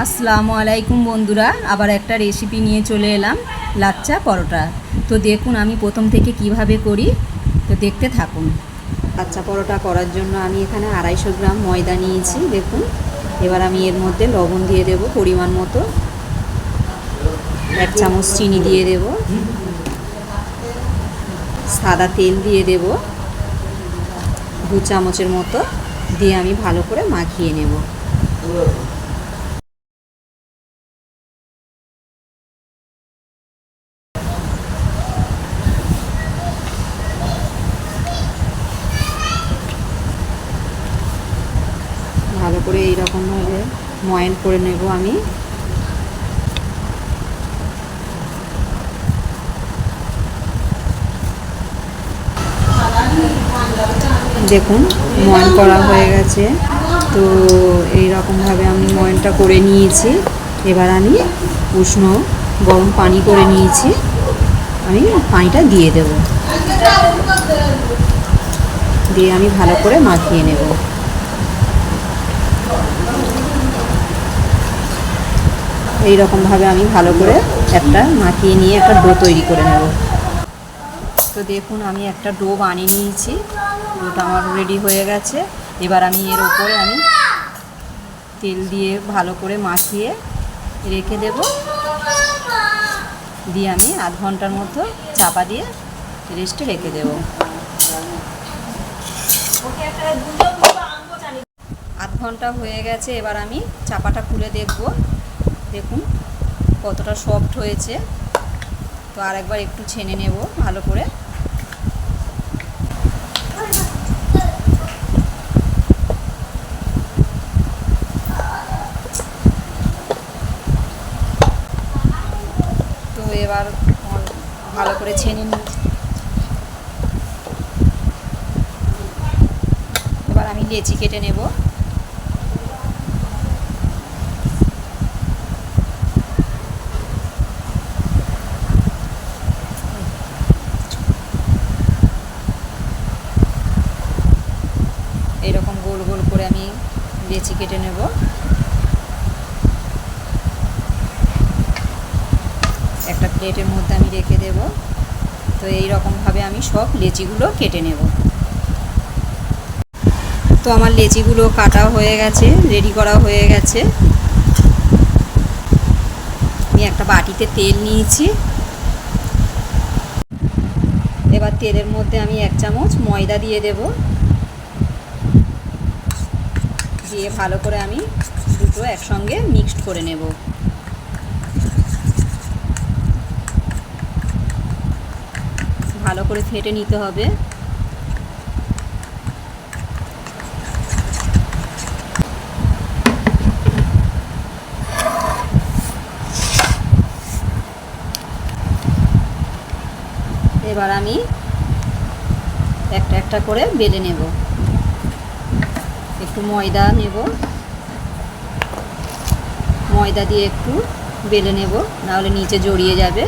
আসসালামু আলাইকুম বন্ধুরা, আবার একটা রেসিপি নিয়ে চলে এলাম, লাচ্চা পরোটা। তো দেখুন আমি প্রথম থেকে কিভাবে করি, তো দেখতে থাকুন। লাচ্চা পরোটা করার জন্য আমি এখানে 250 গ্রাম ময়দা নিয়েছি। দেখুন, এবার আমি এর মধ্যে লবণ দিয়ে দেব পরিমাণ মতো, 1 চামচ চিনি দিয়ে দেব, সাদা তেল দিয়ে দেব 2 চামচের মতো, দিয়ে আমি ভালো করে মাখিয়ে নেব। ভালো করে এইরকমভাবে ময়ান করে নেব আমি। দেখুন ময়ান করা হয়ে গেছে। তো এইরকমভাবে আমি ময়ানটা করে নিয়েছি। এবার আমি উষ্ণ গরম পানি করে নিয়েছি, আমি পানিটা দিয়ে দেব, দিয়ে আমি ভালো করে মাখিয়ে নেব। এইরকমভাবে আমি ভালো করে একটা মাখিয়ে নিয়ে একটা ডো তৈরি করে নেব। তো দেখুন আমি একটা ডো বানিয়ে নিয়েছি, ডোটা আমার রেডি হয়ে গেছে। এবার আমি এর উপরে আমি তেল দিয়ে ভালো করে মাখিয়ে রেখে দেব, দিয়ে আমি আধ ঘন্টার মতো চাপা দিয়ে রেস্টে রেখে দেব। আধ ঘন্টা হয়ে গেছে, এবার আমি চাপাটা খুলে দেখব। দেখুন কতটা সফট হয়েছে। তো আরেকবার একটু ছেনে নেব ভালো করে। তো এবার ভালো করে ছেনে নিই। এবার আমি লেচি কেটে নেব। এইরকম গোল গোল করে আমি লেচি কেটে নেব। একটা প্লেটের মধ্যে আমি রেখে দেব। তো এইরকমভাবে আমি সব লেচিগুলো কেটে নেব। তো আমার লেচিগুলো কাটা হয়ে গেছে, রেডি করা হয়ে গেছে। আমি একটা বাটিতে তেল নিয়েছি। এবার তেলের মধ্যে আমি 1 চামচ ময়দা দিয়ে দেব, দিয়ে ভালো করে আমি দুটো একসঙ্গে মিক্সড করে নেব। ভালো করে ফেটে নিতে হবে। এবার আমি একটা একটা করে বেলে নেব। একটু ময়দা নেব, ময়দা দিয়ে একটু বেলে নেব, নাহলে নিচে জড়িয়ে যাবে।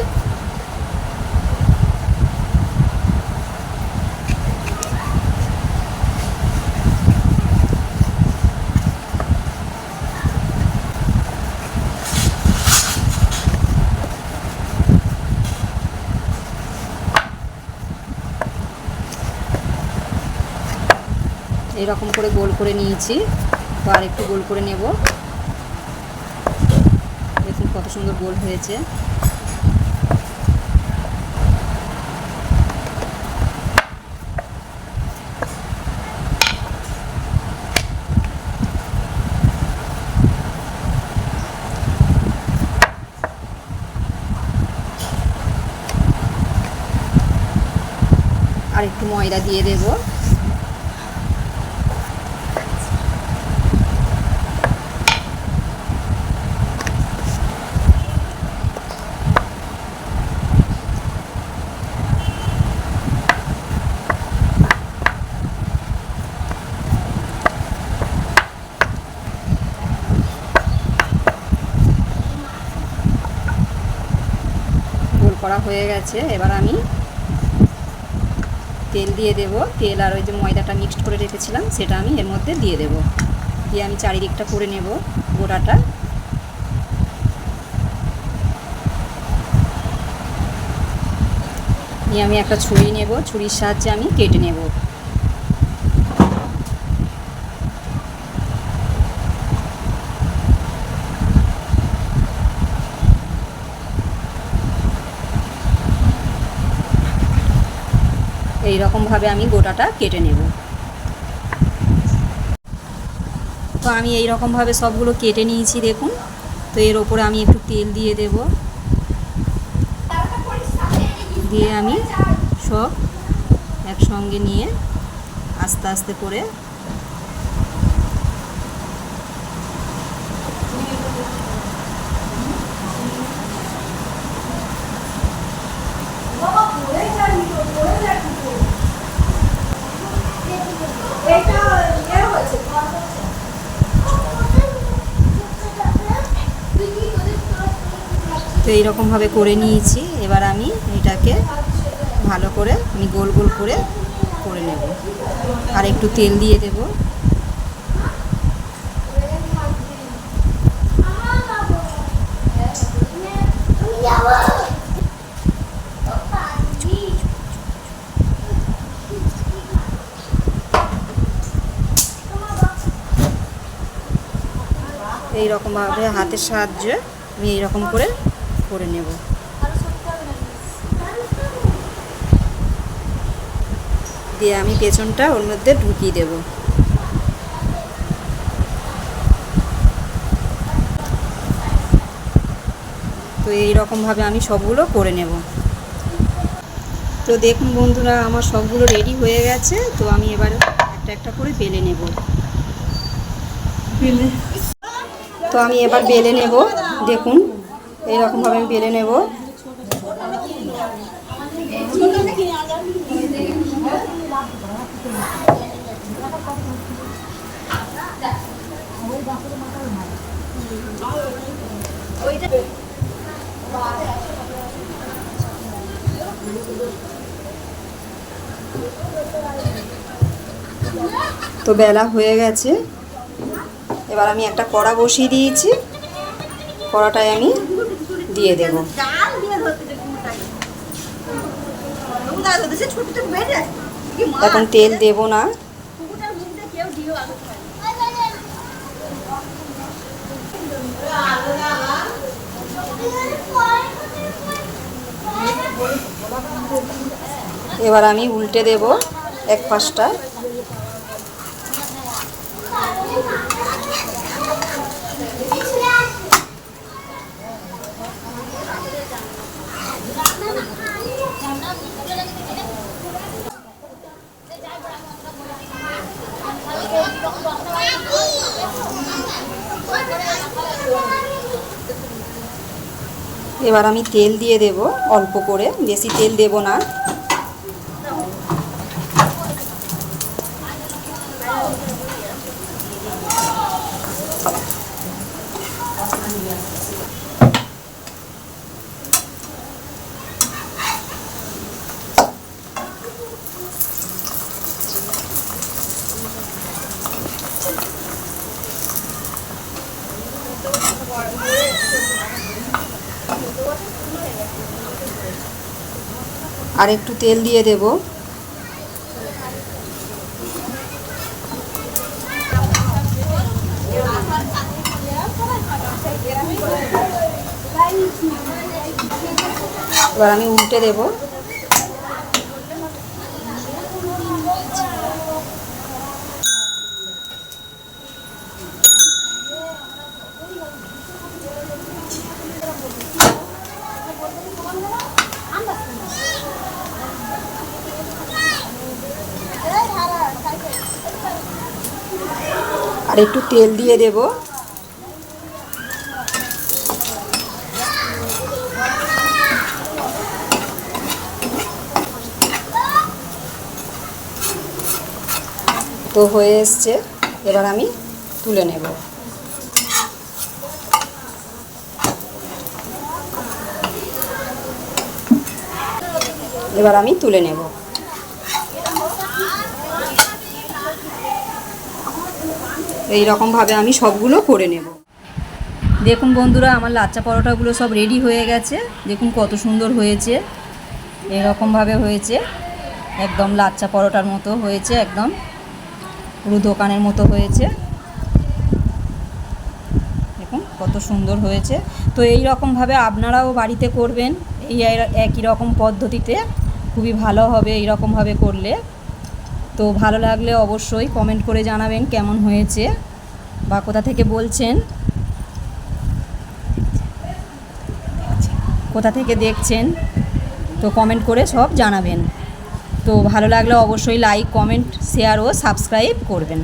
এরকম করে গোল করে নিয়েছি। তো আর একটু গোল করে নেব। দেখুন কত সুন্দর গোল হয়েছে। আর একটু ময়দা দিয়ে দেব। গোল করা হয়ে গেছে। এবার আমি তেল দিয়ে দেব। তেল আর ওই যে ময়দাটা মিক্সড করে রেখেছিলাম সেটা আমি এর মধ্যে দিয়ে দেব, দিয়ে আমি চারিদিকটা করে নেব গোটাটা। নিয়ে আমি একটা ছুরি নেব, ছুরির সাহায্যে আমি কেটে নেব। এই রকমভাবে আমি গোটাটা কেটে নেব। তো আমি এই রকমভাবে সবগুলো কেটে নিয়েছি দেখুন। তো এর ওপরে আমি একটু তেল দিয়ে দেব, দিয়ে আমি সব একসঙ্গে নিয়ে আস্তে আস্তে করে তো এইরকমভাবে করে নিয়েছি। এবার আমি এটাকে ভালো করে আমি গোল গোল করে নেব, আর একটু তেল দিয়ে দেব। এইরকমভাবে হাতের সাহায্যে আমি এইরকম করে নেব। দিয়ে আমি পেছনটা ওর মধ্যে ঢুকিয়ে দেব। তো এইরকমভাবে আমি সবগুলো করে নেব। তো দেখুন বন্ধুরা, আমার সবগুলো রেডি হয়ে গেছে। তো আমি এবার একটা একটা করে বেলে নেব। তো আমি এবার বেলে নেব। দেখুন এইরকমভাবে আমি বেলে নেব। তো বেলা হয়ে গেছে। এবার আমি একটা কড়া বসিয়ে দিয়েছি, কড়াটায় আমি দিয়ে দেব। এখন তেল দেব না। এবার আমি উল্টে দেব এক পাশটা। এবার আমি তেল দিয়ে দেব অল্প করে, বেশি তেল দেব না। আর একটু তেল দিয়ে দেব। এবার আমি উল্টে দেব। আর একটু তেল দিয়ে দেব। তো হয়ে এসছে, এবার আমি তুলে নেব। এবার আমি তুলে নেব। এই রকমভাবে আমি সবগুলো করে নেব। দেখুন বন্ধুরা, আমার লাচ্চা পরোটাগুলো সব রেডি হয়ে গেছে। দেখুন কত সুন্দর হয়েছে। এরকমভাবে হয়েছে, একদম লাচ্চা পরোটার মতো হয়েছে, একদম পুরো দোকানের মতো হয়েছে। দেখুন কত সুন্দর হয়েছে। তো এই রকমভাবে আপনারাও বাড়িতে করবেন, এই একই রকম পদ্ধতিতে, খুবই ভালো হবে এই রকমভাবে করলে। তো ভালো লাগলে অবশ্যই কমেন্ট করে জানাবেন কেমন হয়েছে বা কোথা থেকে বলছেন, কোথা থেকে দেখছেন, তো কমেন্ট করে সব জানাবেন। তো ভালো লাগলে অবশ্যই লাইক, কমেন্ট, শেয়ার ও সাবস্ক্রাইব করবেন।